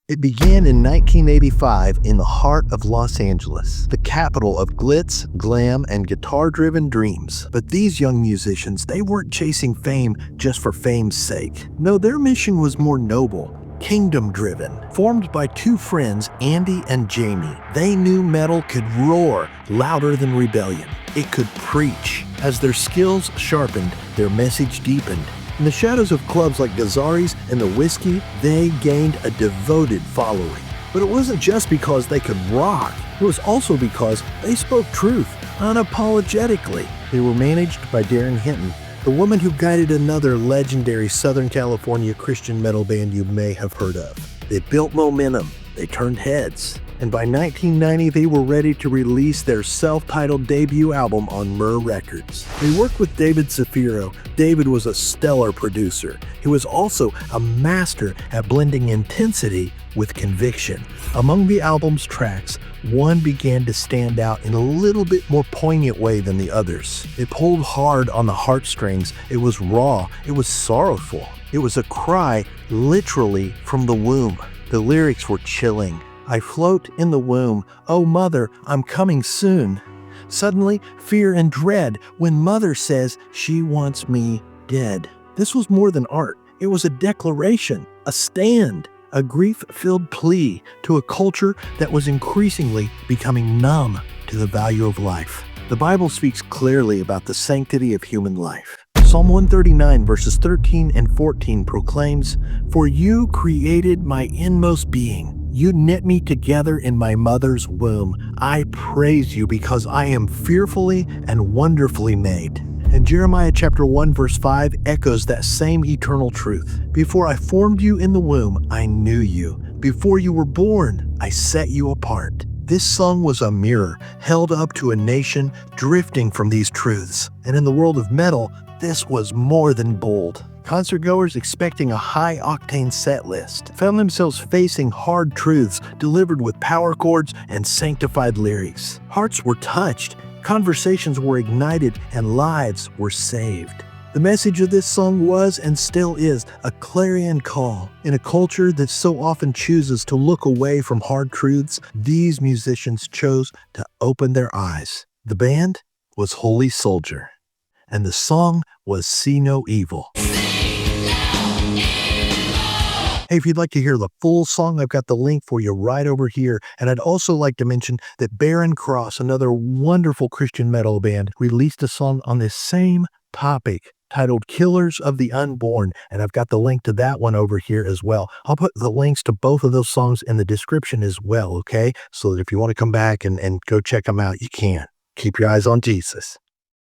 It began in 1985 in the heart of Los Angeles, the capital of glitz, glam, and guitar-driven dreams. But these young musicians, they weren't chasing fame just for fame's sake. No, their mission was more noble, kingdom-driven. Formed by two friends, Andy and Jamie, they knew metal could roar louder than rebellion. It could preach. As their skills sharpened, their message deepened. In the shadows of clubs like Gazzari's and the Whiskey, they gained a devoted following. But it wasn't just because they could rock. It was also because they spoke truth, unapologetically. They were managed by Darren Hinton, the woman who guided another legendary Southern California Christian metal band you may have heard of. They built momentum. They turned heads. And by 1990, they were ready to release their self-titled debut album on Myrrh Records. They worked with David Zafiro. David was a stellar producer. He was also a master at blending intensity with conviction. Among the album's tracks, one began to stand out in a little bit more poignant way than the others. It pulled hard on the heartstrings. It was raw. It was sorrowful. It was a cry literally from the womb. The lyrics were chilling. I float in the womb. Oh, mother, I'm coming soon. Suddenly, fear and dread when mother says she wants me dead. This was more than art. It was a declaration, a stand, a grief-filled plea to a culture that was increasingly becoming numb to the value of life. The Bible speaks clearly about the sanctity of human life. Psalm 139 verses 13 and 14 proclaims, "For you created my inmost being. You knit me together in my mother's womb. I praise you because I am fearfully and wonderfully made." And Jeremiah chapter 1 verse 5 echoes that same eternal truth. Before I formed you in the womb, I knew you. Before you were born, I set you apart. This song was a mirror held up to a nation drifting from these truths. And in the world of metal, this was more than bold. Concertgoers expecting a high-octane set list found themselves facing hard truths delivered with power chords and sanctified lyrics. Hearts were touched, conversations were ignited, and lives were saved. The message of this song was and still is a clarion call. In a culture that so often chooses to look away from hard truths, these musicians chose to open their eyes. The band was Holy Soldier, and the song was See No Evil. Hey, if you'd like to hear the full song, I've got the link for you right over here. And I'd also like to mention that Barren Cross, another wonderful Christian metal band, released a song on this same topic titled Killers of the Unborn. And I've got the link to that one over here as well. I'll put the links to both of those songs in the description as well, okay? So that if you want to come back and go check them out, you can. Keep your eyes on Jesus.